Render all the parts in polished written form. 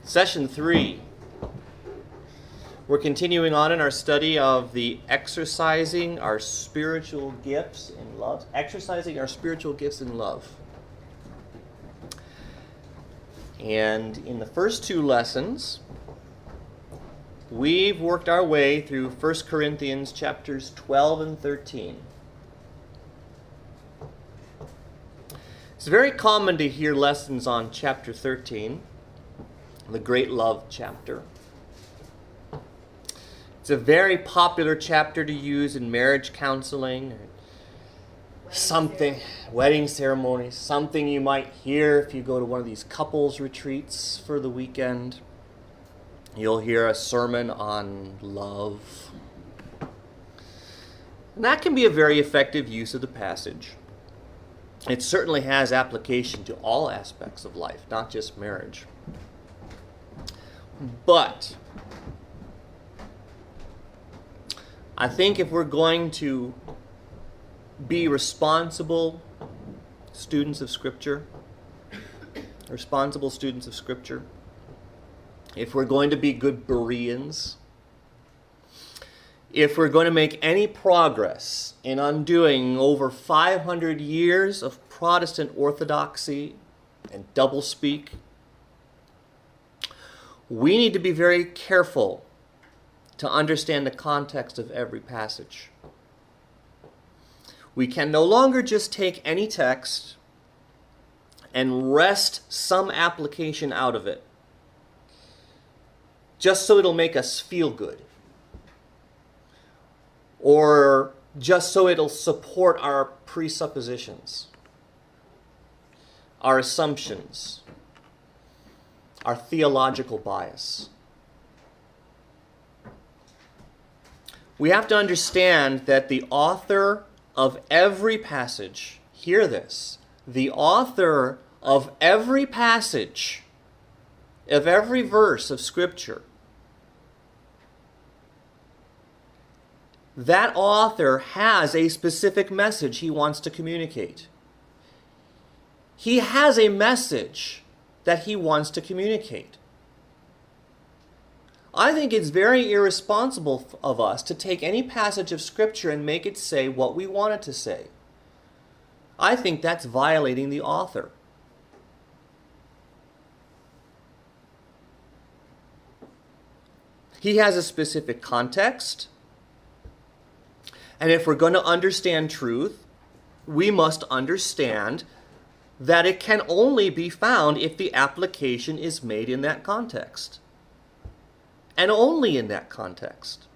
Session 3. We're continuing on in our study of the exercising our spiritual gifts in love. Exercising our spiritual gifts in love. And in the first two lessons, we've worked our way through 1 Corinthians chapters 12 and 13. It's very common to hear lessons on chapter 13, the great love chapter. It's a very popular chapter to use in marriage counseling, wedding ceremonies, something you might hear if you go to one of these couples retreats for the weekend. You'll hear a sermon on love. And that can be a very effective use of the passage. It certainly has application to all aspects of life, not just marriage. But I think if we're going to be responsible students of Scripture, if we're going to be good Bereans, if we're going to make any progress in undoing over 500 years of Protestant orthodoxy and doublespeak, we need to be very careful to understand the context of every passage. We can no longer just take any text and wrest some application out of it, just so it'll make us feel good, or just so it'll support our presuppositions, our assumptions, our theological bias. We have to understand that the author of every passage, hear this, the author of every passage, of every verse of Scripture, that author has a specific message he wants to communicate. He has a message that he wants to communicate. I think it's very irresponsible of us to take any passage of Scripture and make it say what we want it to say. I think that's violating the author. He has a specific context, and if we're going to understand truth, we must understand that it can only be found if the application is made in that context. And only in that context.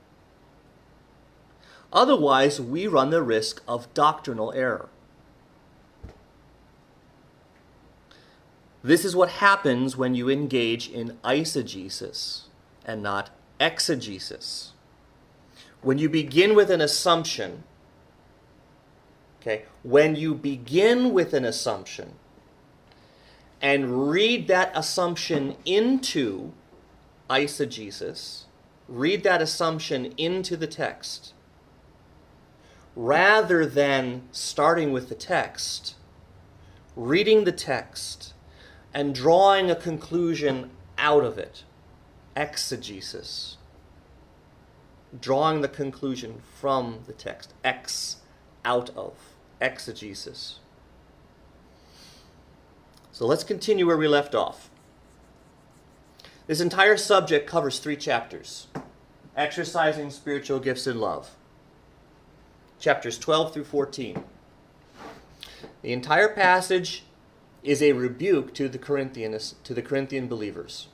Otherwise, we run the risk of doctrinal error. This is what happens when you engage in eisegesis and not exegesis. When you begin with an assumption, when you begin with an assumption and read that assumption into eisegesis, read that assumption into the text, rather than starting with the text, reading the text, and drawing a conclusion out of it, exegesis, drawing the conclusion from the text, out of, exegesis. So let's continue where we left off. This entire subject covers 3 chapters. Exercising spiritual gifts in love. Chapters 12 through 14. The entire passage is a rebuke to the Corinthian believers.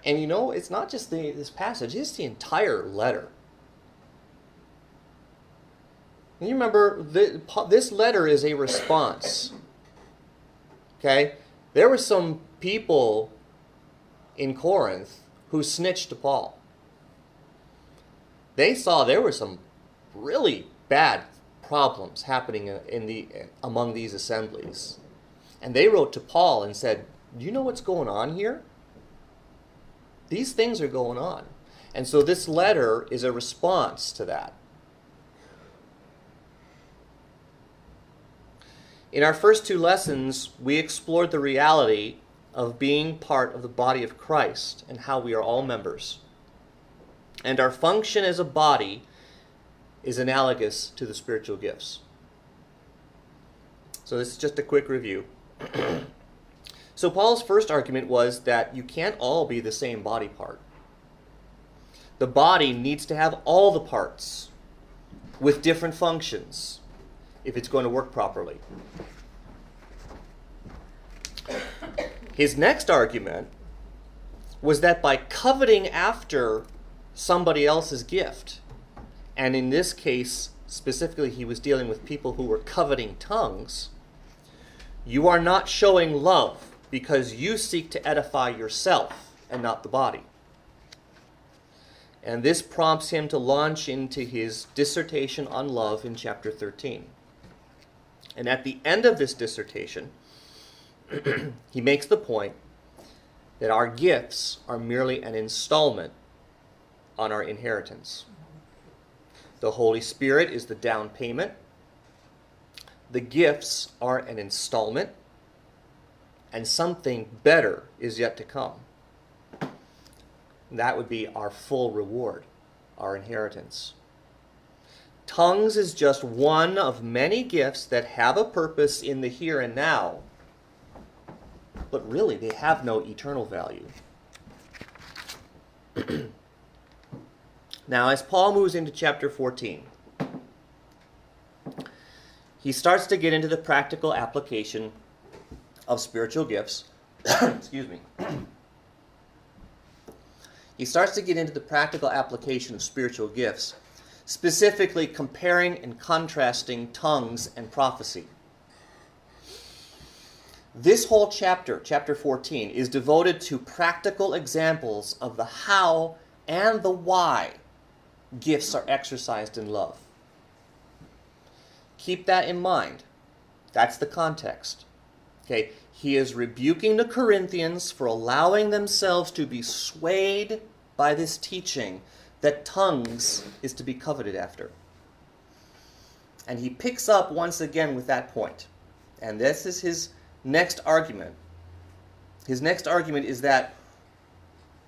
And you know, it's not just this passage, it's the entire letter. And you remember, this letter is a response. Okay? There were some people in Corinth who snitched to Paul. They saw there were some really bad problems happening among these assemblies. And they wrote to Paul and said, "Do you know what's going on here? These things are going on." And so this letter is a response to that. In our first two lessons, we explored the reality of being part of the body of Christ and how we are all members. And our function as a body is analogous to the spiritual gifts. So this is just a quick review. So Paul's first argument was that you can't all be the same body part. The body needs to have all the parts with different functions if it's going to work properly. His next argument was that by coveting after somebody else's gift, and in this case, specifically he was dealing with people who were coveting tongues, you are not showing love because you seek to edify yourself and not the body. And this prompts him to launch into his dissertation on love in chapter 13. And at the end of this dissertation, he makes the point that our gifts are merely an installment on our inheritance. The Holy Spirit is the down payment. The gifts are an installment, and something better is yet to come. That would be our full reward, our inheritance. Tongues is just one of many gifts that have a purpose in the here and now, but really they have no eternal value. Now, as Paul moves into chapter 14, he starts to get into the practical application of spiritual gifts. Excuse me. He starts to get into the practical application of spiritual gifts, specifically comparing and contrasting tongues and prophecy. This whole chapter, chapter 14, is devoted to practical examples of the how and the why gifts are exercised in love. Keep that in mind. That's the context. Okay, he is rebuking the Corinthians for allowing themselves to be swayed by this teaching that tongues is to be coveted after. And he picks up once again with that point. And this is his next argument. His next argument is that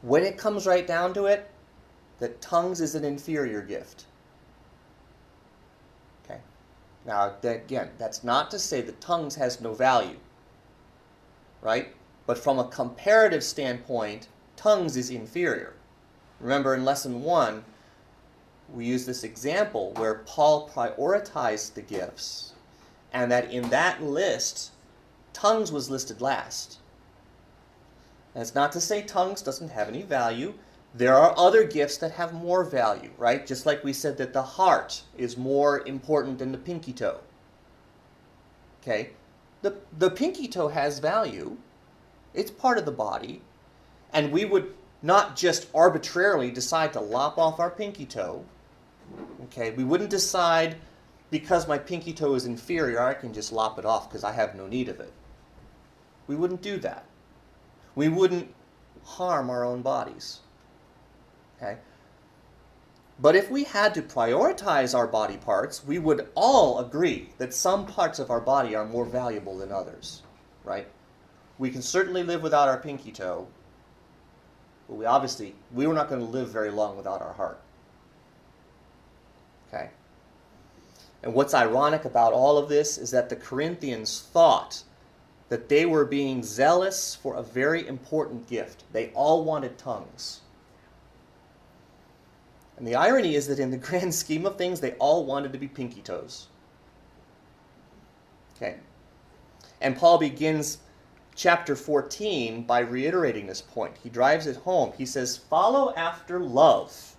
when it comes right down to it, that tongues is an inferior gift. Okay. Now, again, that's not to say that tongues has no value, right? But from a comparative standpoint, tongues is inferior. Remember in lesson 1, we used this example where Paul prioritized the gifts, and that in that list, tongues was listed last. That's not to say tongues doesn't have any value. There are other gifts that have more value, right? Just like we said that the heart is more important than the pinky toe. Okay? The pinky toe has value. It's part of the body. And we would not just arbitrarily decide to lop off our pinky toe. Okay? We wouldn't decide because my pinky toe is inferior, I can just lop it off because I have no need of it. We wouldn't do that. We wouldn't harm our own bodies. Okay? But if we had to prioritize our body parts, we would all agree that some parts of our body are more valuable than others, right? We can certainly live without our pinky toe, but we were not going to live very long without our heart. Okay? And what's ironic about all of this is that the Corinthians thought that they were being zealous for a very important gift. They all wanted tongues. And the irony is that in the grand scheme of things, they all wanted to be pinky toes. Okay. And Paul begins chapter 14 by reiterating this point. He drives it home. He says, "Follow after love,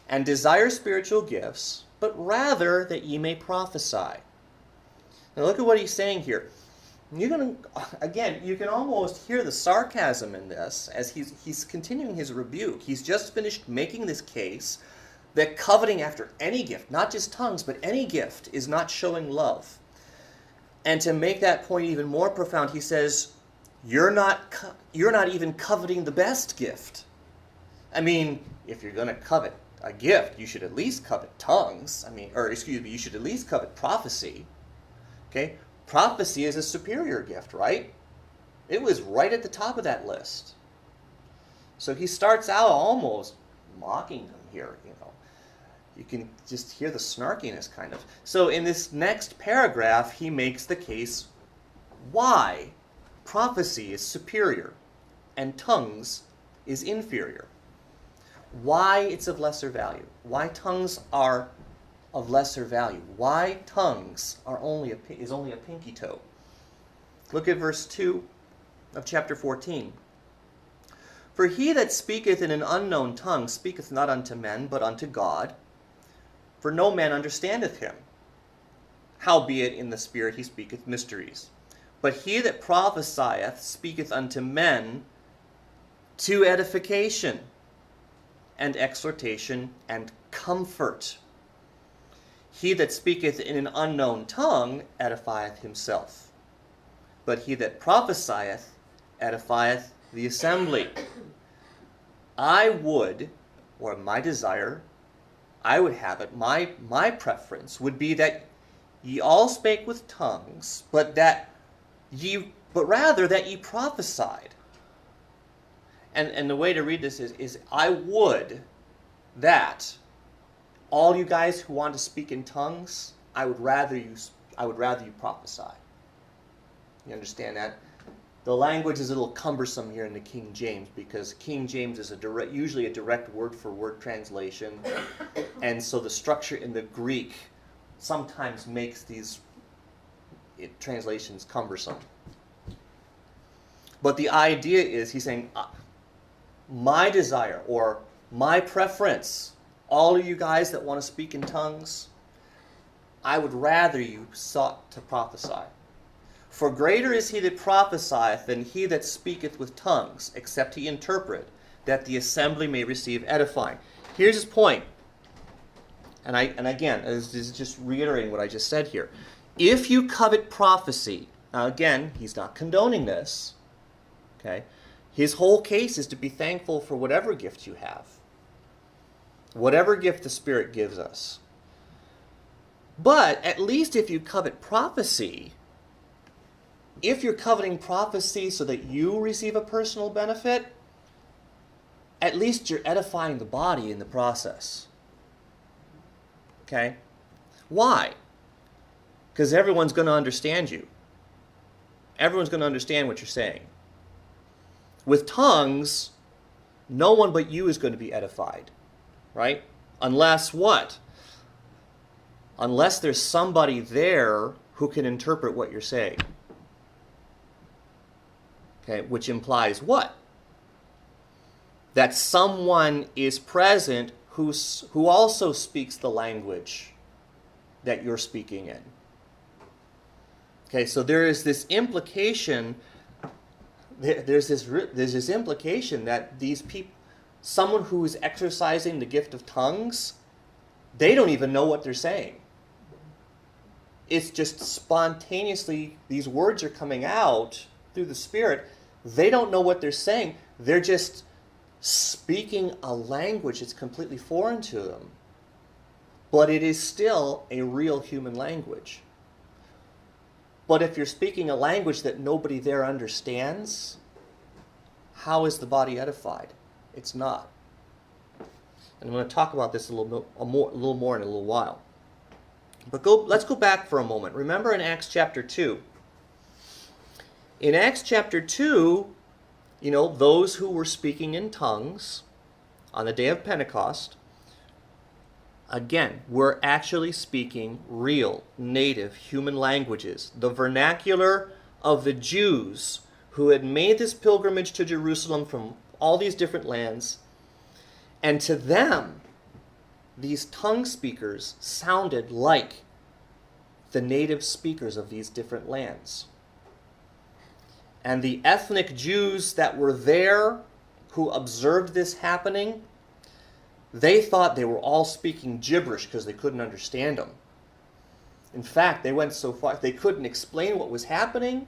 and desire spiritual gifts, but rather that ye may prophesy." Now look at what he's saying here. You can almost hear the sarcasm in this as he's continuing his rebuke. He's just finished making this case that coveting after any gift, not just tongues, but any gift, is not showing love. And to make that point even more profound, he says, you're not even coveting the best gift. I mean, if you're going to covet a gift, you should at least covet tongues. You should at least covet prophecy. Okay? prophecy is a superior gift, right? It was right at the top of that list. So he starts out almost mocking them here, you know. You can just hear the snarkiness, kind of. So in this next paragraph, he makes the case why prophecy is superior and tongues is inferior. Why it's of lesser value. Why tongues are of lesser value. Why tongues are only a pinky toe. Look at verse 2 of chapter 14. For he that speaketh in an unknown tongue speaketh not unto men, but unto God. For no man understandeth him. Howbeit in the Spirit he speaketh mysteries. But he that prophesieth speaketh unto men to edification and exhortation and comfort. He that speaketh in an unknown tongue edifieth himself. But he that prophesieth edifieth the assembly. I would, or my desire, I would have it, my preference would be that ye all spake with tongues, but rather that ye prophesied. And the way to read this is I would that all you guys who want to speak in tongues, I would rather you prophesy. You understand that? The language is a little cumbersome here in the King James because King James is usually a direct word-for-word translation, and so the structure in the Greek sometimes makes these translations cumbersome. But the idea is, he's saying, my desire or my preference, all of you guys that want to speak in tongues, I would rather you sought to prophesy. For greater is he that prophesieth than he that speaketh with tongues, except he interpret, that the assembly may receive edifying. Here's his point. And again, this is just reiterating what I just said here. If you covet prophecy, now again, he's not condoning this. Okay? His whole case is to be thankful for whatever gift you have. Whatever gift the Spirit gives us. But at least if you covet prophecy, if you're coveting prophecy so that you receive a personal benefit, at least you're edifying the body in the process. Okay? Why? Because everyone's going to understand you. Everyone's going to understand what you're saying. With tongues, no one but you is going to be edified. Right? Unless what? Unless there's somebody there who can interpret what you're saying. Okay, which implies what? That someone is present who also speaks the language that you're speaking in. Okay, so there is this implication. There's this implication that these people, someone who is exercising the gift of tongues, they don't even know what they're saying. It's just spontaneously, these words are coming out through the Spirit. They don't know what they're saying. They're just speaking a language that's completely foreign to them. But it is still a real human language. But if you're speaking a language that nobody there understands, how is the body edified? It's not. And I'm going to talk about this a little more in a little while. But let's go back for a moment. Remember in Acts chapter 2. In Acts chapter 2, those who were speaking in tongues on the day of Pentecost, again, were actually speaking real, native human languages, the vernacular of the Jews who had made this pilgrimage to Jerusalem from all these different lands. And to them, these tongue speakers sounded like the native speakers of these different lands. And the ethnic Jews that were there who observed this happening, they thought they were all speaking gibberish because they couldn't understand them. In fact, they went so far, they couldn't explain what was happening.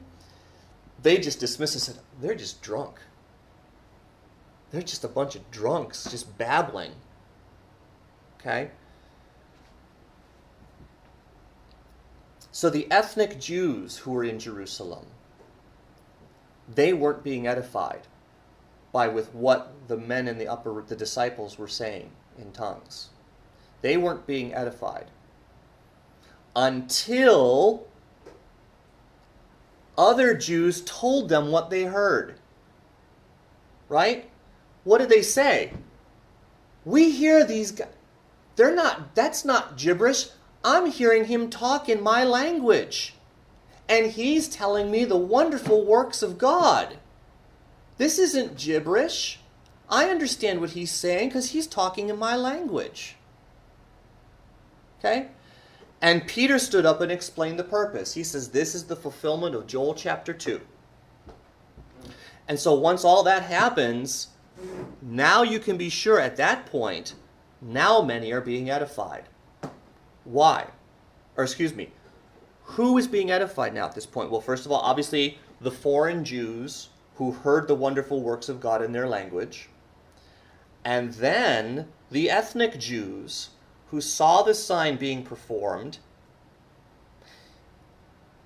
They just dismissed it and said, they're just drunk. They're just a bunch of drunks just babbling. Okay? So the ethnic Jews who were in Jerusalem, they weren't being edified with what the men in the disciples were saying in tongues. They weren't being edified until other Jews told them what they heard. Right? What did they say? We hear these guys. That's not gibberish. I'm hearing him talk in my language. And he's telling me the wonderful works of God. This isn't gibberish. I understand what he's saying because he's talking in my language. Okay? And Peter stood up and explained the purpose. He says, this is the fulfillment of Joel chapter 2. And so once all that happens, now you can be sure at that point, now many are being edified. Why? Who is being edified now at this point? Well, first of all, obviously, the foreign Jews who heard the wonderful works of God in their language. And then the ethnic Jews who saw the sign being performed.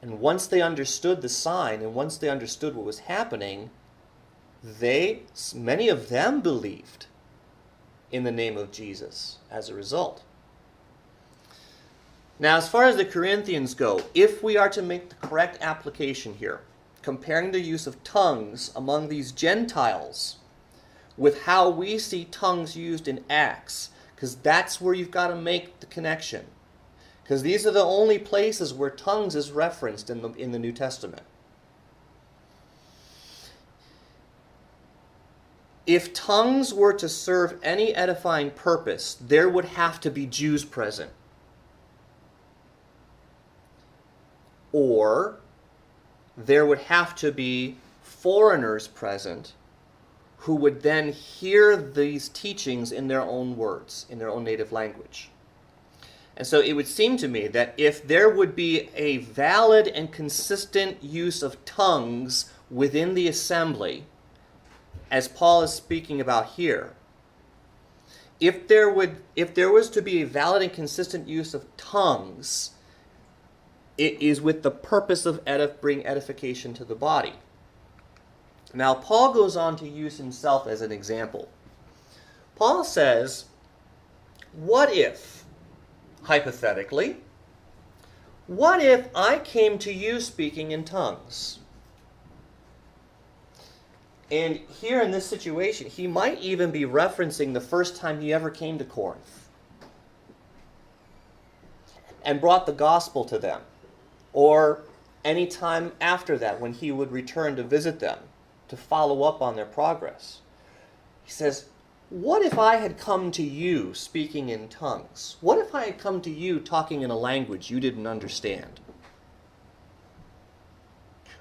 And once they understood the sign, and once they understood what was happening, many of them believed in the name of Jesus as a result. Now, as far as the Corinthians go, if we are to make the correct application here, comparing the use of tongues among these Gentiles with how we see tongues used in Acts, because that's where you've got to make the connection. Because these are the only places where tongues is referenced in the New Testament. If tongues were to serve any edifying purpose, there would have to be Jews present. Or there would have to be foreigners present who would then hear these teachings in their own words, in their own native language. And so it would seem to me that if there would be a valid and consistent use of tongues within the assembly, as Paul is speaking about here, if there was to be a valid and consistent use of tongues, it is with the purpose of bring edification to the body. Now, Paul goes on to use himself as an example. Paul says, what if, hypothetically, what if I came to you speaking in tongues? And here in this situation, he might even be referencing the first time he ever came to Corinth and brought the gospel to them, or any time after that when he would return to visit them to follow up on their progress. He says, what if I had come to you speaking in tongues? What if I had come to you talking in a language you didn't understand?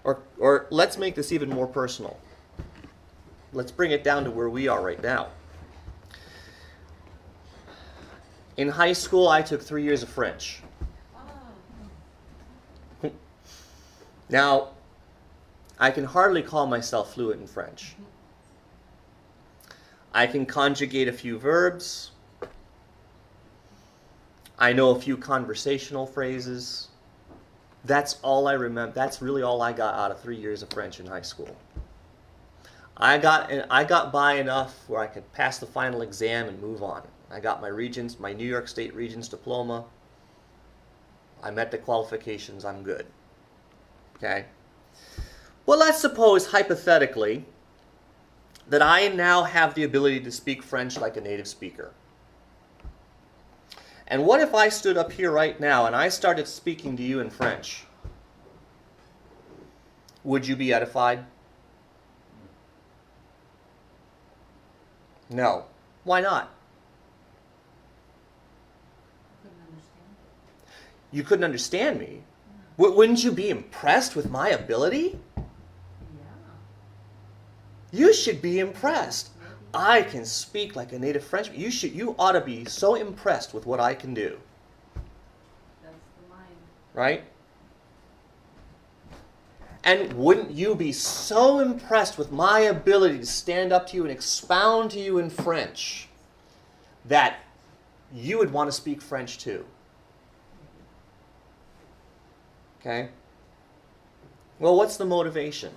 Or let's make this even more personal. Let's bring it down to where we are right now. In high school, I took 3 years of French. Now, I can hardly call myself fluent in French. I can conjugate a few verbs. I know a few conversational phrases. That's all I remember. That's really all I got out of 3 years of French in high school. I got by enough where I could pass the final exam and move on. I got my New York State Regents diploma. I met the qualifications. I'm good. Okay? Well, let's suppose, hypothetically, that I now have the ability to speak French like a native speaker. And what if I stood up here right now and I started speaking to you in French? Would you be edified? No. Why not? You couldn't understand me? Wouldn't you be impressed with my ability? You should be impressed. I can speak like a native Frenchman. You ought to be so impressed with what I can do. That's the mind. Right? And wouldn't you be so impressed with my ability to stand up to you and expound to you in French that you would want to speak French too? Okay? Well, what's the motivation?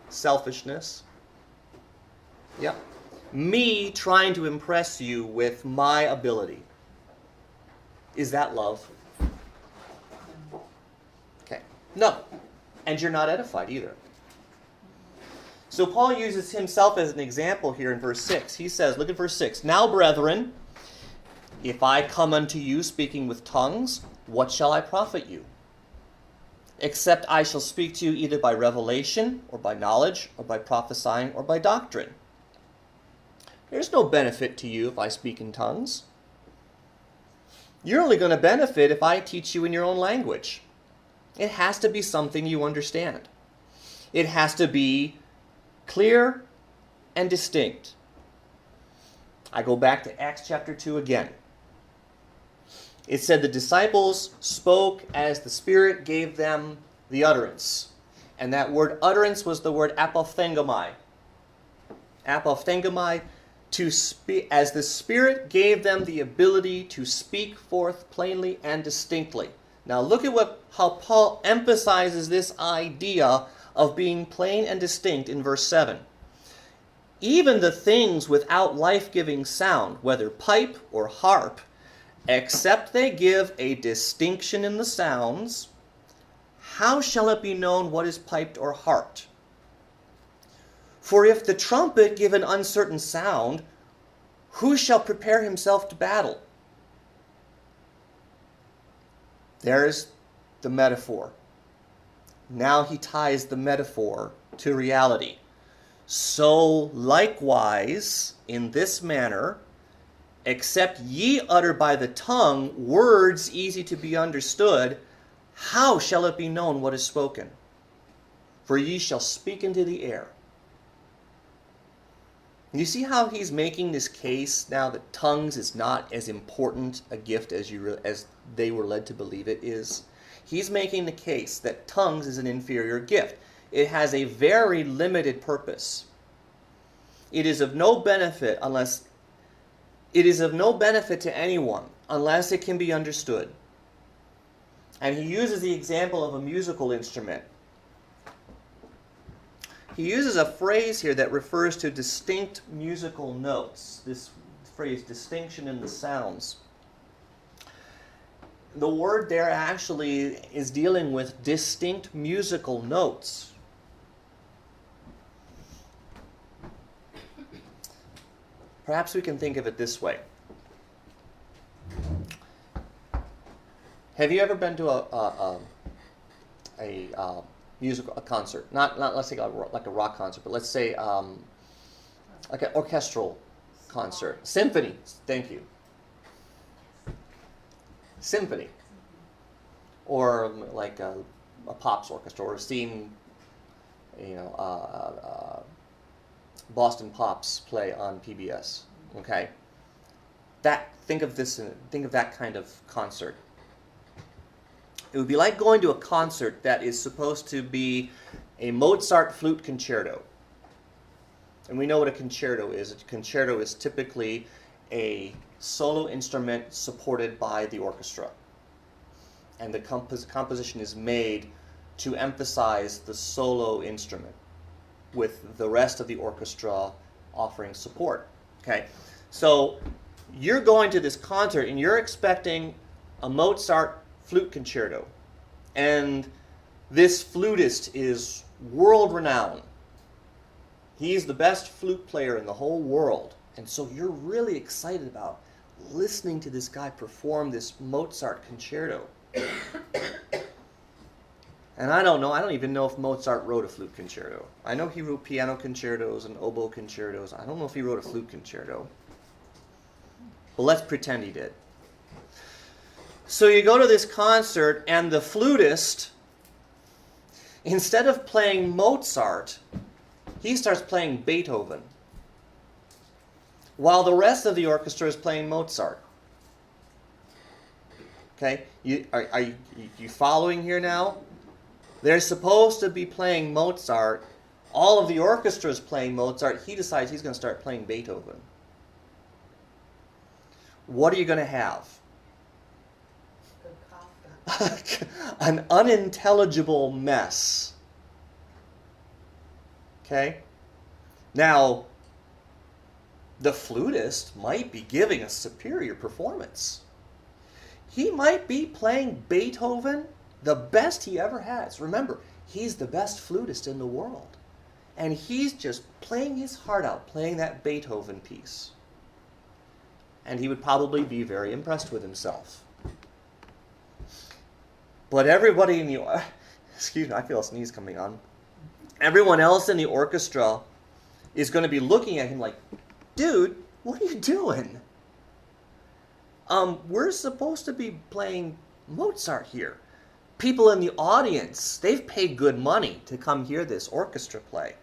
Selfishness. Yep. Me trying to impress you with my ability. Is that love? Okay. No. And you're not edified either. So Paul uses himself as an example here in verse 6. He says, look at verse 6. Now, brethren, if I come unto you speaking with tongues, what shall I profit you? Except I shall speak to you either by revelation, or by knowledge, or by prophesying, or by doctrine. There's no benefit to you if I speak in tongues. You're only going to benefit if I teach you in your own language. It has to be something you understand. It has to be clear and distinct. I go back to Acts chapter 2 again. It said the disciples spoke as the Spirit gave them the utterance. And that word utterance was the word apophthegmai. Apophthegmai, to speak, as the Spirit gave them the ability to speak forth plainly and distinctly. Now look at how Paul emphasizes this idea of being plain and distinct in verse 7. Even the things without life-giving sound, whether pipe or harp, except they give a distinction in the sounds, how shall it be known what is piped or harped? For if the trumpet give an uncertain sound, who shall prepare himself to battle? There's the metaphor. Now he ties the metaphor to reality. So likewise, in this manner, except ye utter by the tongue words easy to be understood, how shall it be known what is spoken? For ye shall speak into the air. You see how he's making this case now that tongues is not as important a gift as they were led to believe it is? He's making the case that tongues is an inferior gift. It has a very limited purpose. It is of no benefit to anyone unless it can be understood. And he uses the example of a musical instrument. He uses a phrase here that refers to distinct musical notes. This phrase, distinction in the sounds. The word there actually is dealing with distinct musical notes. Perhaps we can think of it this way. Have you ever been to a concert? Not let's say like a rock concert, but let's say like an orchestral concert, symphony. Thank you. Symphony, or like a pops orchestra, or seen, Boston Pops play on PBS. Okay, think of that kind of concert. It would be like going to a concert that is supposed to be a Mozart flute concerto. And we know what a concerto is. A concerto is typically a solo instrument supported by the orchestra. And the composition is made to emphasize the solo instrument, with the rest of the orchestra offering support. Okay, so you're going to this concert and you're expecting a Mozart flute concerto, and this flutist is world renowned. He's the best flute player in the whole world, and so you're really excited about listening to this guy perform this Mozart concerto. And I don't even know if Mozart wrote a flute concerto. I know he wrote piano concertos and oboe concertos. I don't know if he wrote a flute concerto. But let's pretend he did. So you go to this concert, and the flutist, instead of playing Mozart, he starts playing Beethoven, while the rest of the orchestra is playing Mozart. Okay, are you following here now? They're supposed to be playing Mozart. All of the orchestra is playing Mozart. He decides he's going to start playing Beethoven. What are you going to have? an unintelligible mess. Okay? Now, the flutist might be giving a superior performance. He might be playing Beethoven the best he ever has. Remember, he's the best flutist in the world. And he's just playing his heart out, playing that Beethoven piece. And he would probably be very impressed with himself. But everybody in the... Excuse me, I feel a sneeze coming on. Everyone else in the orchestra is going to be looking at him like, dude, what are you doing? We're supposed to be playing Mozart here. People in the audience, they've paid good money to come hear this orchestra play.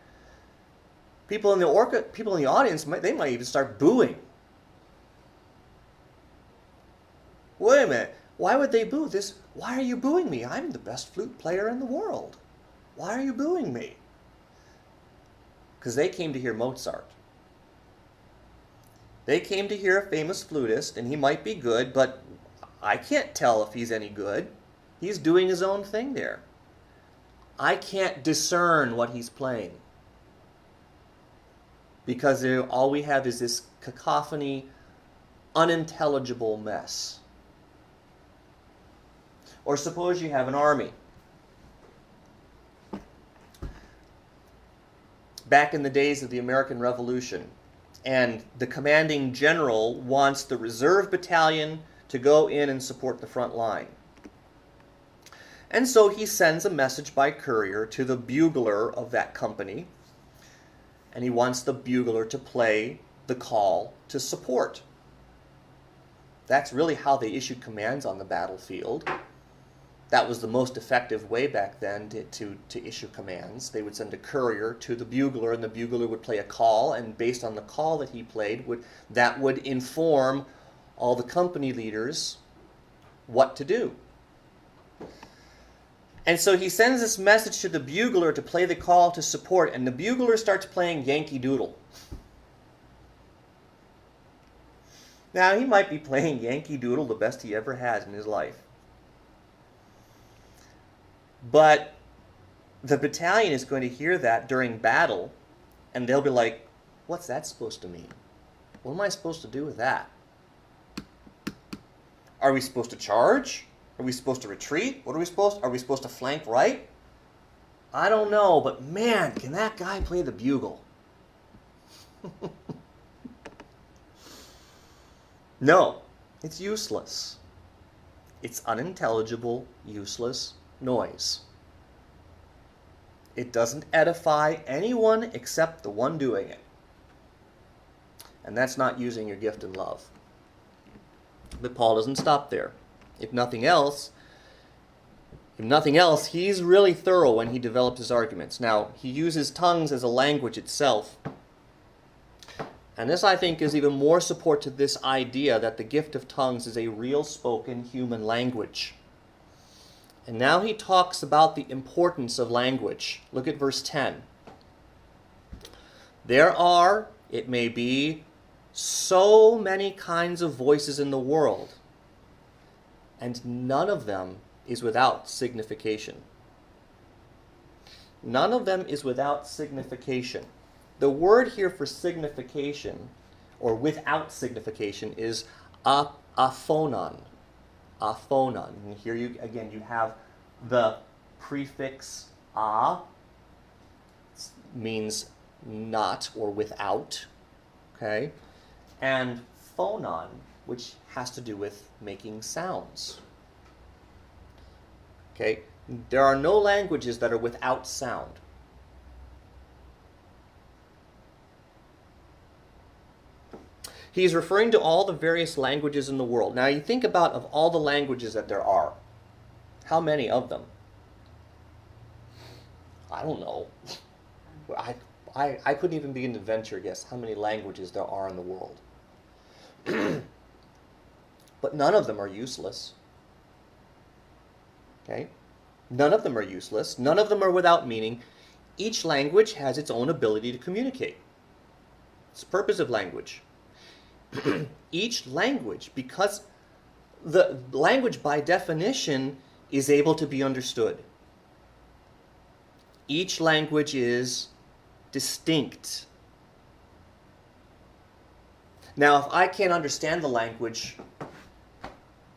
People in the audience, they might even start booing. Wait a minute, why would they boo this? Why are you booing me? I'm the best flute player in the world. Why are you booing me? Because they came to hear Mozart. They came to hear a famous flutist, and he might be good, but I can't tell if he's any good. He's doing his own thing there. I can't discern what he's playing. Because all we have is this cacophony, unintelligible mess. Or suppose you have an army. Back in the days of the American Revolution, and the commanding general wants the reserve battalion to go in and support the front line. And so he sends a message by courier to the bugler of that company, and he wants the bugler to play the call to support. That's really how they issued commands on the battlefield. That was the most effective way back then to issue commands. They would send a courier to the bugler, and the bugler would play a call, and based on the call that he played, that would inform all the company leaders what to do. And so he sends this message to the bugler to play the call to support, and the bugler starts playing Yankee Doodle. Now, he might be playing Yankee Doodle the best he ever has in his life. But the battalion is going to hear that during battle, and they'll be like, what's that supposed to mean? What am I supposed to do with that? Are we supposed to charge? Are we supposed to retreat? Are we supposed to flank right? I don't know, but man, can that guy play the bugle? No, it's useless. It's unintelligible, useless noise. It doesn't edify anyone except the one doing it. And that's not using your gift in love. But Paul doesn't stop there. If nothing else, he's really thorough when he develops his arguments. Now, he uses tongues as a language itself. And this, I think, is even more support to this idea that the gift of tongues is a real spoken human language. And now he talks about the importance of language. Look at verse 10. There are, it may be, so many kinds of voices in the world, and none of them is without signification. None of them is without signification. The word here for signification, or without signification, is aphonon. Aphonon. And here you have the prefix a, means not or without, okay? And phonon, which has to do with making sounds. Okay? There are no languages that are without sound. He's referring to all the various languages in the world. Now you think about of all the languages that there are, how many of them? I don't know. I couldn't even begin to venture a guess how many languages there are in the world. But none of them are useless. Okay? None of them are useless. None of them are without meaning. Each language has its own ability to communicate. It's the purpose of language. Each language, because the language by definition is able to be understood. Each language is distinct. Now, if I can't understand the language,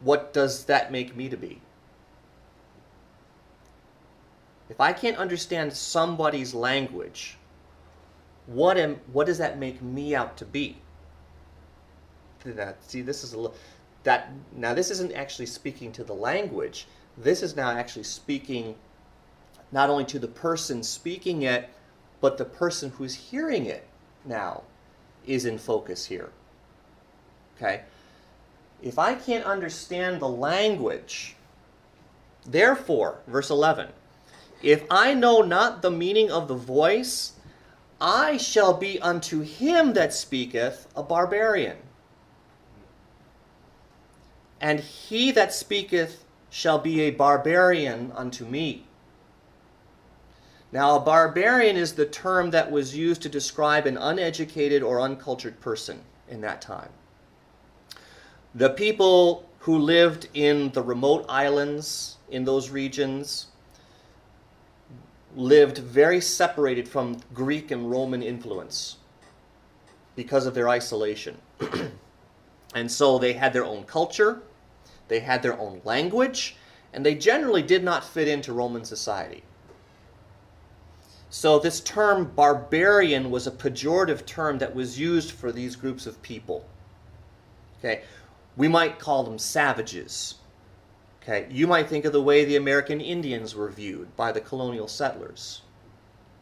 what does that make me to be? If I can't understand somebody's language, what does that make me out to be? See, this is now this isn't actually speaking to the language. This is now actually speaking not only to the person speaking it, but the person who's hearing it now is in focus here. Okay? If I can't understand the language, therefore, verse 11, if I know not the meaning of the voice, I shall be unto him that speaketh a barbarian. And he that speaketh shall be a barbarian unto me. Now, a barbarian is the term that was used to describe an uneducated or uncultured person in that time. The people who lived in the remote islands in those regions lived very separated from Greek and Roman influence because of their isolation. And so they had their own culture, they had their own language, and they generally did not fit into Roman society. So this term barbarian was a pejorative term that was used for these groups of people. Okay, we might call them savages. Okay, you might think of the way the American Indians were viewed by the colonial settlers.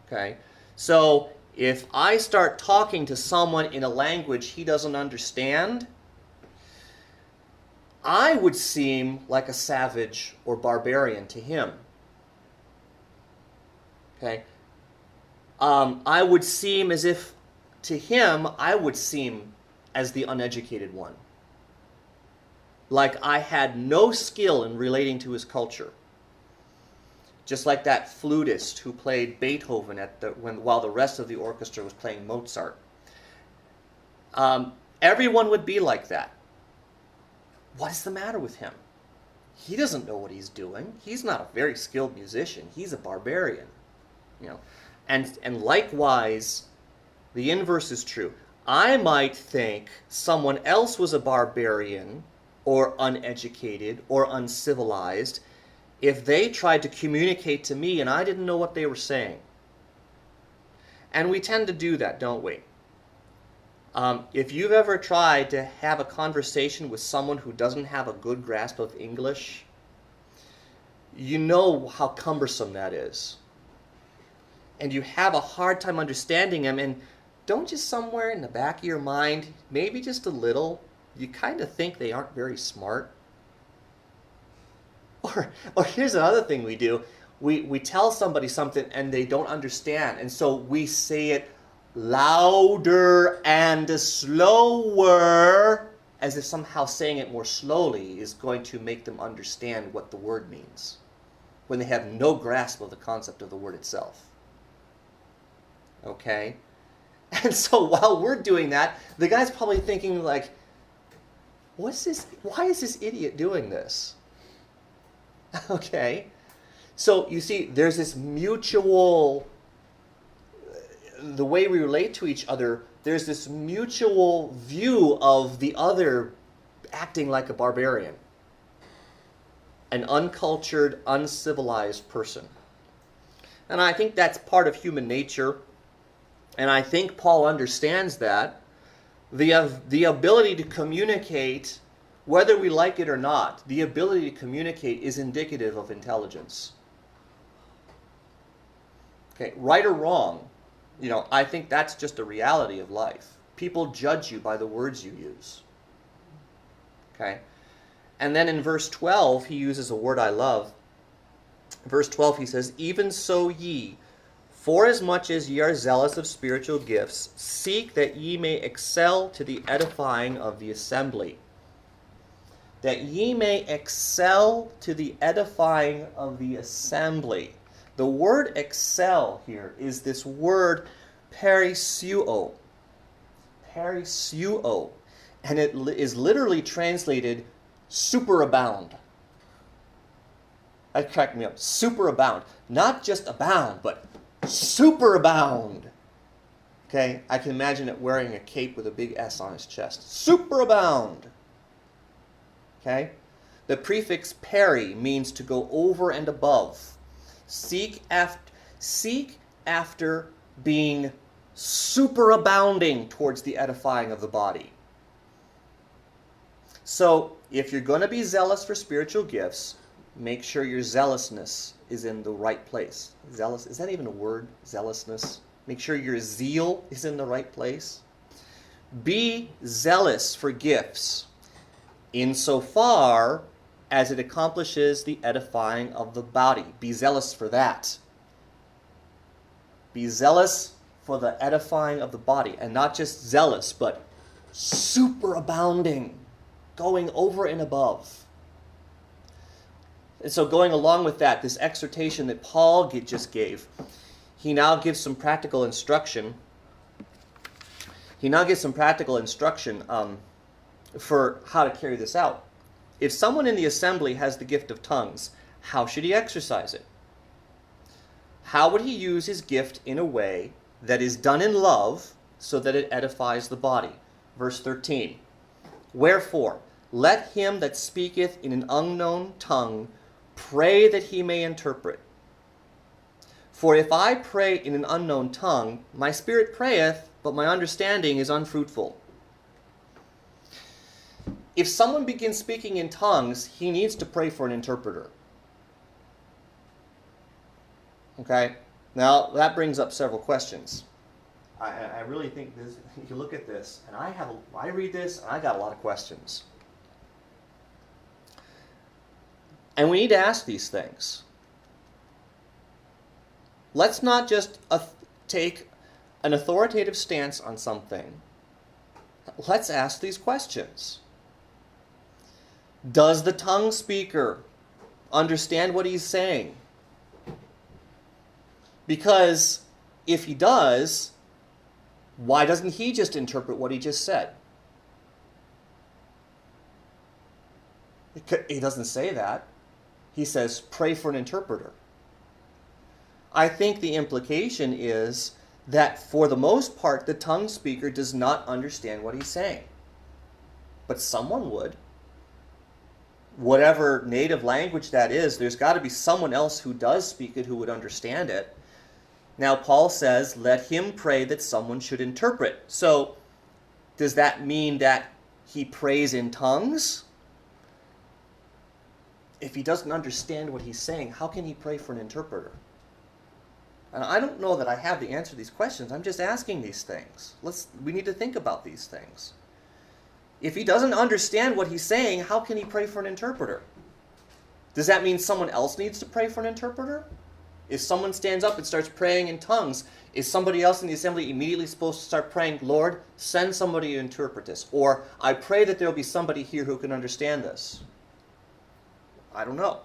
Okay, so if I start talking to someone in a language he doesn't understand, I would seem like a savage or barbarian to him. Okay, I would seem as if to him I would seem as the uneducated one. Like I had no skill in relating to his culture. Just like that flutist who played Beethoven while the rest of the orchestra was playing Mozart. Everyone would be like that. What is the matter with him? He doesn't know what he's doing. He's not a very skilled musician. He's a barbarian. You know, and likewise, the inverse is true. I might think someone else was a barbarian or uneducated or uncivilized if they tried to communicate to me and I didn't know what they were saying. And we tend to do that, don't we? If you've ever tried to have a conversation with someone who doesn't have a good grasp of English, you know how cumbersome that is. And you have a hard time understanding them, and don't you somewhere in the back of your mind, maybe just a little, you kind of think they aren't very smart? Or here's another thing we do. We tell somebody something and they don't understand, and so we say it louder and slower, as if somehow saying it more slowly is going to make them understand what the word means, when they have no grasp of the concept of the word itself. Okay? And so while we're doing that, the guy's probably thinking like, what's this? Why is this idiot doing this? Okay? So you see, there's this mutual, the way we relate to each other, there's this mutual view of the other acting like a barbarian, an uncultured, uncivilized person. And I think that's part of human nature. And I think Paul understands that. The ability to communicate, whether we like it or not, the ability to communicate is indicative of intelligence. Okay, right or wrong, I think that's just a reality of life. People judge you by the words you use. Okay? And then in verse 12, he uses a word I love. Verse 12, he says, "Even so ye, forasmuch as ye are zealous of spiritual gifts, seek that ye may excel to the edifying of the assembly." That ye may excel to the edifying of the assembly. The word excel here is this word perisuo. Perisuo. And it is literally translated superabound. That cracked me up. Superabound. Not just abound, but superabound. Okay? I can imagine it wearing a cape with a big S on his chest. Superabound. Okay? The prefix peri means to go over and above. Seek after being superabounding towards the edifying of the body. So, if you're going to be zealous for spiritual gifts, make sure your zealousness is in the right place. Zealous, is that even a word? Zealousness? Make sure your zeal is in the right place. Be zealous for gifts insofar as it accomplishes the edifying of the body. Be zealous for that. Be zealous for the edifying of the body. And not just zealous, but superabounding. Going over and above. And so going along with that, this exhortation that Paul just gave, he now gives some practical instruction. For how to carry this out. If someone in the assembly has the gift of tongues, how should he exercise it? How would he use his gift in a way that is done in love so that it edifies the body? Verse 13. Wherefore, let him that speaketh in an unknown tongue pray that he may interpret. For if I pray in an unknown tongue, my spirit prayeth, but my understanding is unfruitful. If someone begins speaking in tongues, he needs to pray for an interpreter. Okay? Now, that brings up several questions. I really think this, you look at this, and I read this, and I got a lot of questions. And we need to ask these things. Let's not just take an authoritative stance on something. Let's ask these questions. Does the tongue speaker understand what he's saying? Because if he does, why doesn't he just interpret what he just said? He doesn't say that. He says, pray for an interpreter. I think the implication is that for the most part, the tongue speaker does not understand what he's saying. But someone would. Whatever native language that is, there's got to be someone else who does speak it who would understand it. Now, Paul says, let him pray that someone should interpret. So, does that mean that he prays in tongues? If he doesn't understand what he's saying, how can he pray for an interpreter? And I don't know that I have the answer to these questions. I'm just asking these things. We need to think about these things. If he doesn't understand what he's saying, how can he pray for an interpreter? Does that mean someone else needs to pray for an interpreter? If someone stands up and starts praying in tongues, is somebody else in the assembly immediately supposed to start praying, Lord, send somebody to interpret this? Or, I pray that there will be somebody here who can understand this. I don't know.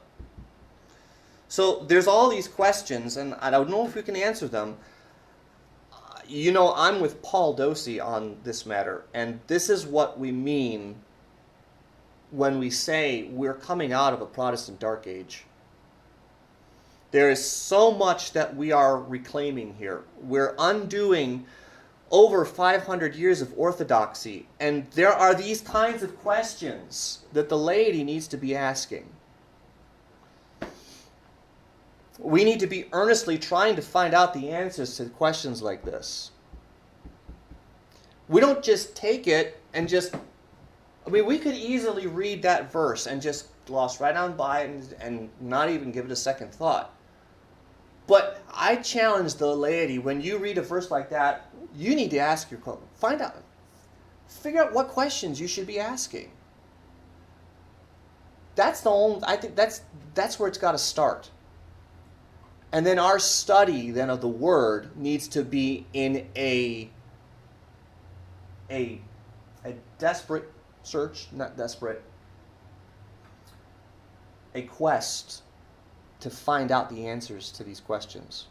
So there's all these questions, and I don't know if we can answer them. You know, I'm with Paul Dosey on this matter, and this is what we mean when we say we're coming out of a Protestant dark age. There is so much that we are reclaiming here. We're undoing over 500 years of orthodoxy, and there are these kinds of questions that the laity needs to be asking. We need to be earnestly trying to find out the answers to questions like this. We don't just take it and just... we could easily read that verse and just gloss right on by it and not even give it a second thought. But I challenge the laity, when you read a verse like that, you need to ask your question. Figure out what questions you should be asking. That's the only... I think that's where it's got to start. And then our study then of the Word needs to be in a desperate search, not desperate, a quest to find out the answers to these questions.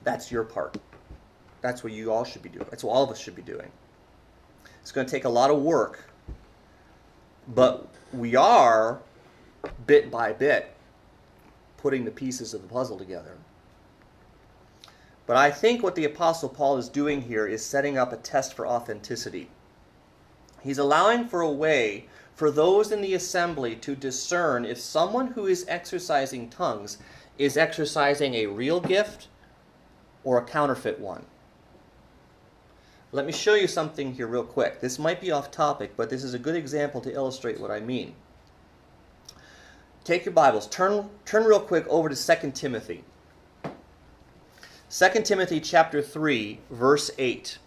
That's your part. That's what you all should be doing. That's what all of us should be doing. It's going to take a lot of work, but we are bit by bit, putting the pieces of the puzzle together. But I think what the Apostle Paul is doing here is setting up a test for authenticity. He's allowing for a way for those in the assembly to discern if someone who is exercising tongues is exercising a real gift or a counterfeit one. Let me show you something here real quick. This might be off topic, but this is a good example to illustrate what I mean. Take your Bibles, turn real quick over to 2 Timothy. 2 Timothy chapter 3, verse 8.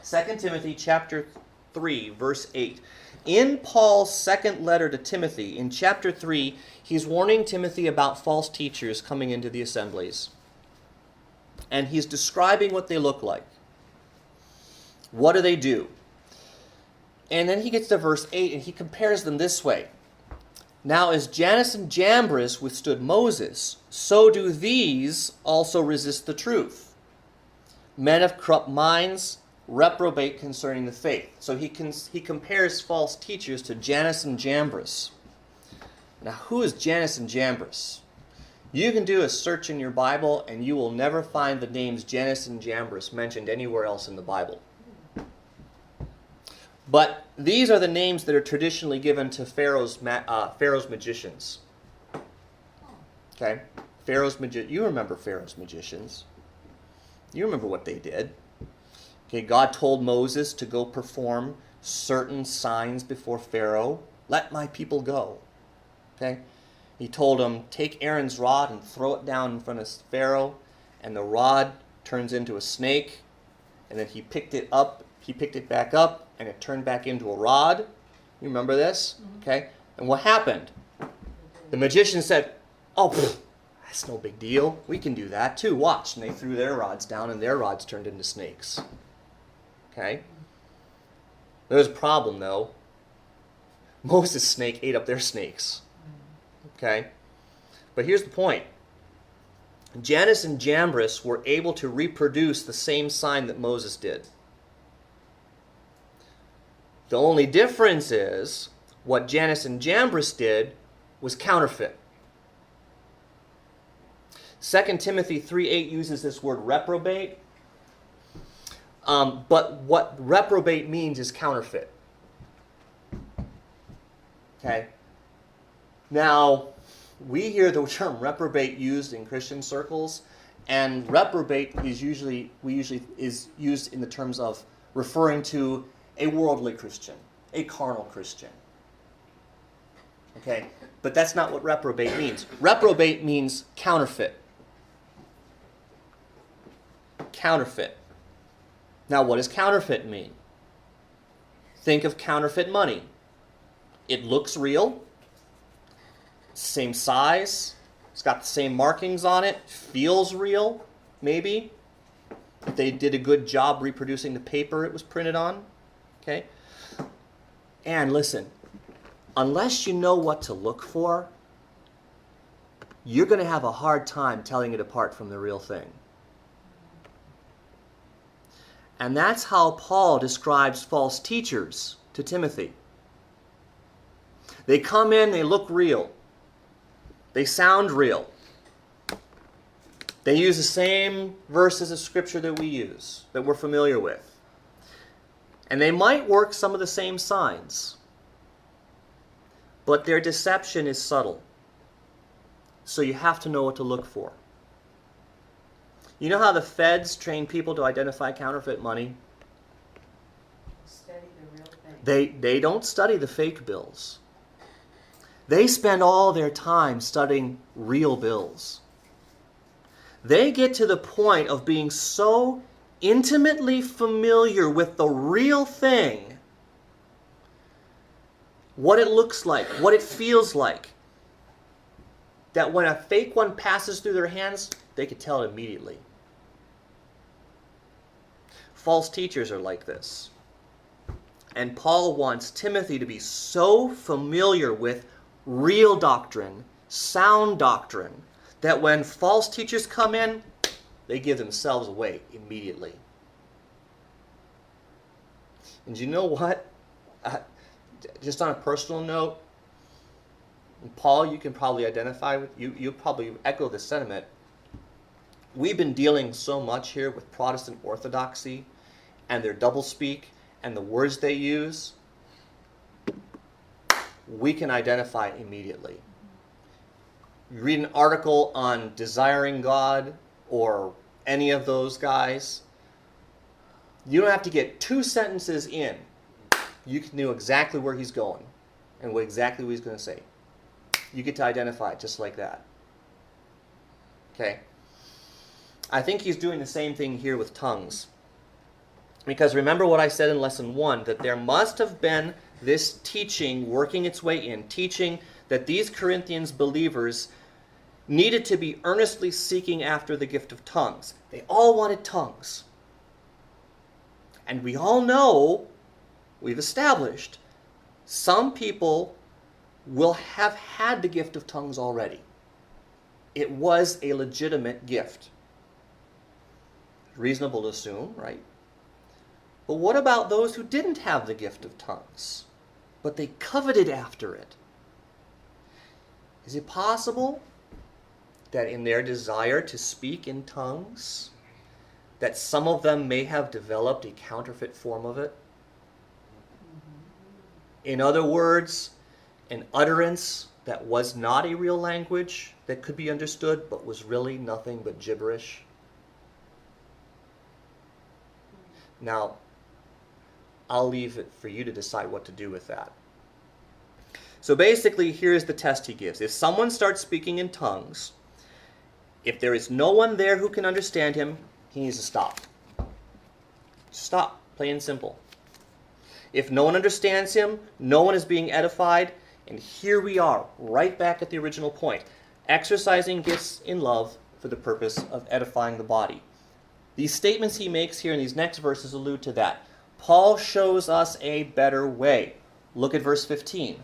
2 Timothy chapter 3, verse 8. In Paul's second letter to Timothy, in chapter 3, he's warning Timothy about false teachers coming into the assemblies. And he's describing what they look like. What do they do? And then he gets to verse 8 and he compares them this way. Now as Jannes and Jambres withstood Moses, so do these also resist the truth. Men of corrupt minds reprobate concerning the faith. So he compares false teachers to Jannes and Jambres. Now who is Jannes and Jambres? You can do a search in your Bible and you will never find the names Jannes and Jambres mentioned anywhere else in the Bible. But these are the names that are traditionally given to Pharaoh's magicians. Okay? You remember Pharaoh's magicians. You remember what they did. Okay, God told Moses to go perform certain signs before Pharaoh. Let my people go. Okay? He told him, take Aaron's rod and throw it down in front of Pharaoh, and the rod turns into a snake. And then he picked it back up, and it turned back into a rod. You remember this? Okay? And what happened? The magician said, oh, that's no big deal. We can do that too. Watch. And they threw their rods down, and their rods turned into snakes. Okay? There's a problem, though. Moses' snake ate up their snakes. Okay? But here's the point. Jannes and Jambres were able to reproduce the same sign that Moses did. The only difference is what Jannes and Jambres did was counterfeit. 2 Timothy 3:8 uses this word reprobate. But what reprobate means is counterfeit. Okay? Now, we hear the term reprobate used in Christian circles, and reprobate is usually used in the terms of referring to a worldly Christian, a carnal Christian. Okay? But that's not what reprobate means. Reprobate means counterfeit. Counterfeit. Now, what does counterfeit mean? Think of counterfeit money. It looks real, same size, it's got the same markings on it, feels real, maybe. If they did a good job reproducing the paper it was printed on. Okay? And listen, unless you know what to look for, you're going to have a hard time telling it apart from the real thing. And that's how Paul describes false teachers to Timothy. They come in, they look real. They sound real. They use the same verses of Scripture that we use, that we're familiar with. And they might work some of the same signs. But their deception is subtle. So you have to know what to look for. You know how the feds train people to identify counterfeit money? Study the real thing. They don't study the fake bills. They spend all their time studying real bills. They get to the point of being so intimately familiar with the real thing, what it looks like, what it feels like, that when a fake one passes through their hands, they could tell it immediately. False teachers are like this. And Paul wants Timothy to be so familiar with real doctrine, sound doctrine, that when false teachers come in, they give themselves away immediately. And you know what? Just on a personal note, And Paul, you can probably identify with, you probably echo this sentiment. We've been dealing so much here with Protestant orthodoxy and their doublespeak and the words they use. We can identify immediately. You read an article on desiring God or any of those guys, you don't have to get 2 sentences in. You know exactly where he's going and exactly what he's going to say. You get to identify it just like that. Okay? I think he's doing the same thing here with tongues. Because remember what I said in lesson 1, that there must have been this teaching working its way in, teaching that these Corinthians believers needed to be earnestly seeking after the gift of tongues. They all wanted tongues. And we all know, we've established, some people will have had the gift of tongues already. It was a legitimate gift. Reasonable to assume, right? But what about those who didn't have the gift of tongues, but they coveted after it? Is it possible that in their desire to speak in tongues, that some of them may have developed a counterfeit form of it? In other words, an utterance that was not a real language that could be understood, but was really nothing but gibberish. Now, I'll leave it for you to decide what to do with that. So basically, here's the test he gives. If someone starts speaking in tongues, if there is no one there who can understand him, he needs to stop. Stop, plain and simple. If no one understands him, no one is being edified, and here we are, right back at the original point, exercising gifts in love for the purpose of edifying the body. These statements he makes here in these next verses allude to that. Paul shows us a better way. Look at verse 15.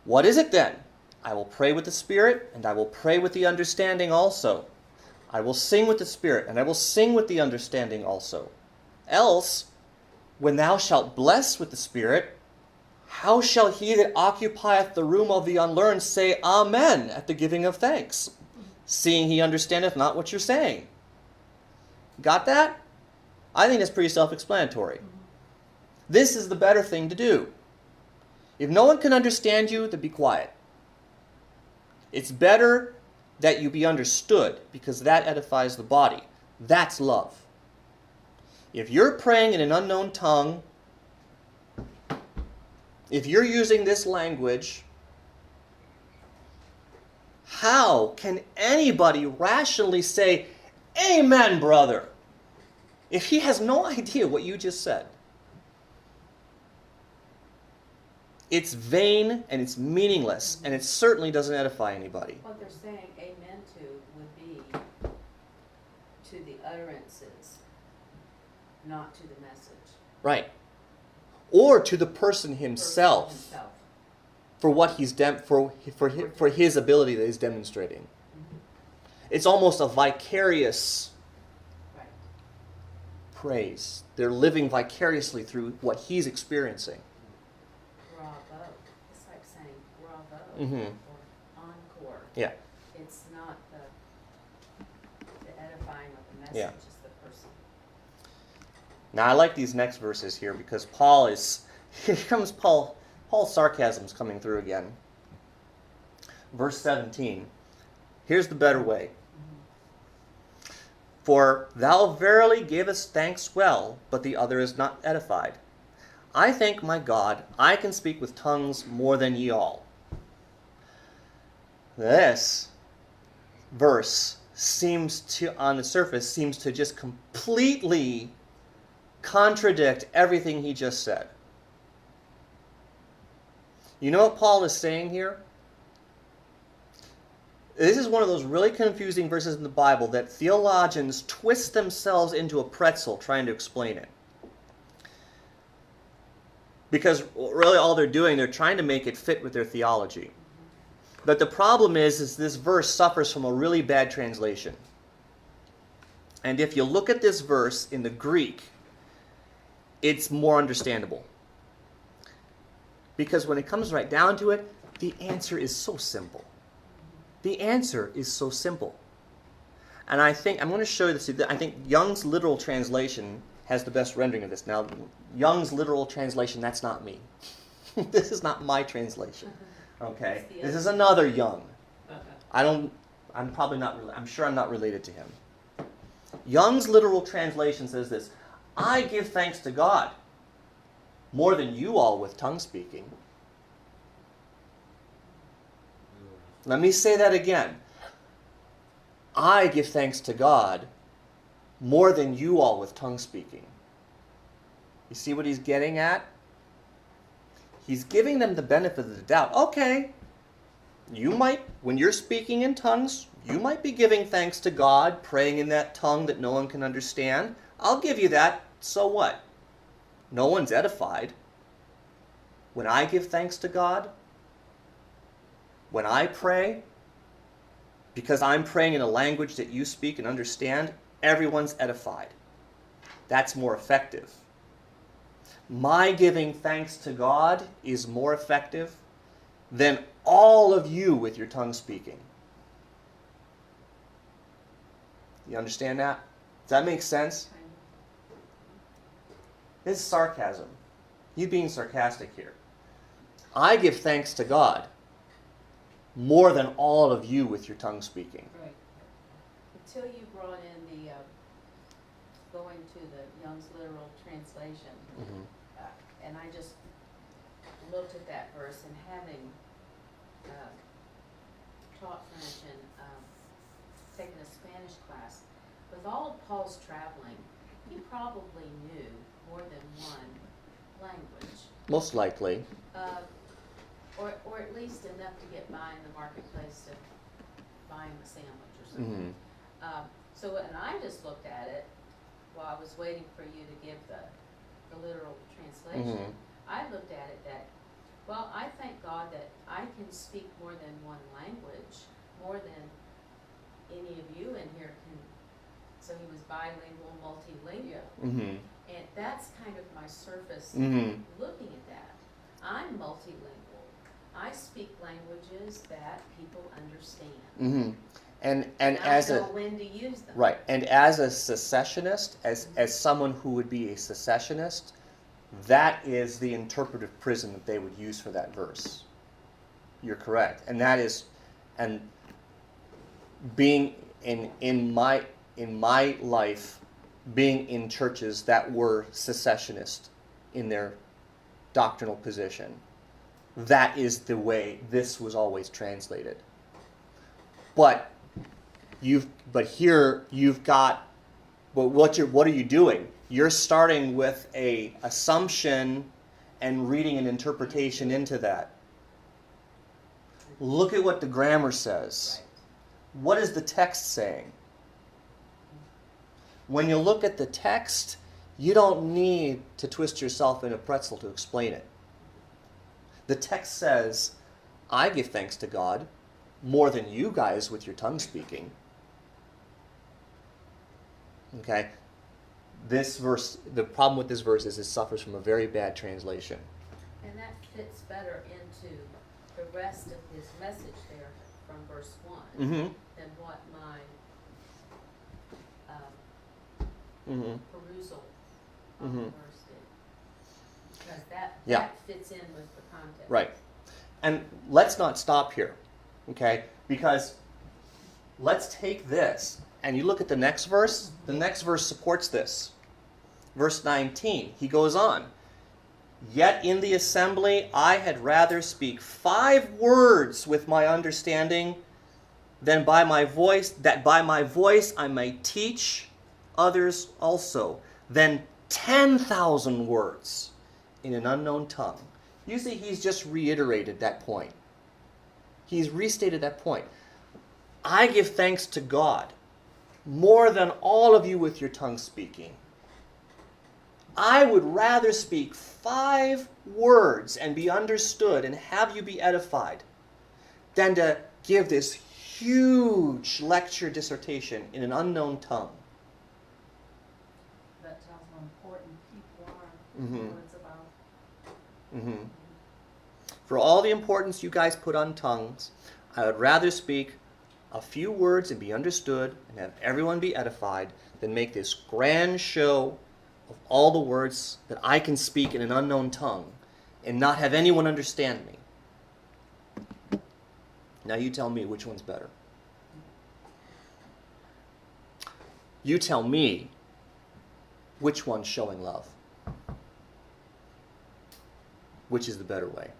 What is it then? I will pray with the Spirit, and I will pray with the understanding also. I will sing with the Spirit, and I will sing with the understanding also. Else, when thou shalt bless with the Spirit, how shall he that occupieth the room of the unlearned say Amen at the giving of thanks, seeing he understandeth not what you're saying? Got that? I think that's pretty self-explanatory. This is the better thing to do. If no one can understand you, then be quiet. It's better that you be understood, because that edifies the body. That's love. If you're praying in an unknown tongue, if you're using this language, how can anybody rationally say, Amen, brother, if he has no idea what you just said? It's vain and it's meaningless, and it certainly doesn't edify anybody. What they're saying amen to would be to the utterances, not to the message. Right. Or to the person himself. For what he's for his ability that he's demonstrating. Mm-hmm. It's almost a vicarious Right. praise. They're living vicariously through what he's experiencing. Bravo. It's like saying bravo Mm-hmm. or encore. Yeah. It's not the edifying of the message, Yeah. it's the person. Now I like these next verses here because Paul is, here comes Paul's sarcasm's coming through again. Verse 17. Here's the better way. For thou verily gavest thanks well, but the other is not edified. I thank my God, I can speak with tongues more than ye all. This verse seems to, on the surface, seems to just completely contradict everything he just said. You know what Paul is saying here? This is one of those really confusing verses in the Bible that theologians twist themselves into a pretzel trying to explain it. Because really all they're doing, they're trying to make it fit with their theology. But the problem is this verse suffers from a really bad translation. And if you look at this verse in the Greek, it's more understandable. Because when it comes right down to it, The answer is so simple. The answer is so simple. And I think, I'm going to show you this. I think Young's literal translation has the best rendering of this. Now, Young's literal translation, that's not me. This is not my translation. Okay? This is another Young. I'm sure I'm not related to him. Young's literal translation says this: I give thanks to God more than you all with tongue speaking. Let me say that again. I give thanks to God more than you all with tongue speaking. You see what he's getting at? He's giving them the benefit of the doubt. Okay, you might, when you're speaking in tongues, you might be giving thanks to God, praying in that tongue that no one can understand. I'll give you that. So what? No one's edified. When I give thanks to God, when I pray, because I'm praying in a language that you speak and understand, everyone's edified. That's more effective. My giving thanks to God is more effective than all of you with your tongue speaking. You understand that? Does that make sense? This is sarcasm. You being sarcastic here. I give thanks to God more than all of you with your tongue speaking. Right. Until you brought in the, going to the Young's literal translation, and I just looked at that verse, and having taught French and taken a Spanish class, with all of Paul's traveling, he probably knew more than one language. Most likely. Or at least enough to get by in the marketplace to buy him a sandwich or something. So when I just looked at it, while I was waiting for you to give the literal translation, I looked at it that, well, I thank God that I can speak more than one language, more than any of you in here can. So he was bilingual, multilingual. And that's kind of my surface looking at that. I'm multilingual. I speak languages that people understand. And as I know when to use them. Right. And as a secessionist, as someone who would be a secessionist, that is the interpretive prism that they would use for that verse. You're correct. And that is, and being in my life, being in churches that were secessionist in their doctrinal position, that is the way this was always translated. But here you've got, but what are you doing? You're starting with a assumption and reading an interpretation into that. Look at what the grammar says. What is the text saying? When you look at the text, you don't need to twist yourself in a pretzel to explain it. The text says, I give thanks to God more than you guys with your tongue speaking. Okay? This verse, the problem with this verse is it suffers from a very bad translation. And that fits better into the rest of his message there from verse 1 than what my perusal of the verse did. Because that fits in with the context. Right. And let's not stop here, okay? Because let's take this, and you look at the next verse. The next verse supports this. Verse 19, he goes on. Yet in the assembly I had rather speak 5 words with my understanding than by my voice, that by my voice I may teach others also, than 10,000 words in an unknown tongue. You see, he's just reiterated that point. He's restated that point. I give thanks to God more than all of you with your tongue speaking. I would rather speak 5 words and be understood and have you be edified than to give this huge lecture dissertation in an unknown tongue. That tells how important people are, what it's about. For all the importance you guys put on tongues, I would rather speak a few words and be understood and have everyone be edified than make this grand show of all the words that I can speak in an unknown tongue and not have anyone understand me. Now you tell me which one's better. You tell me which one's showing love. Which is the better way?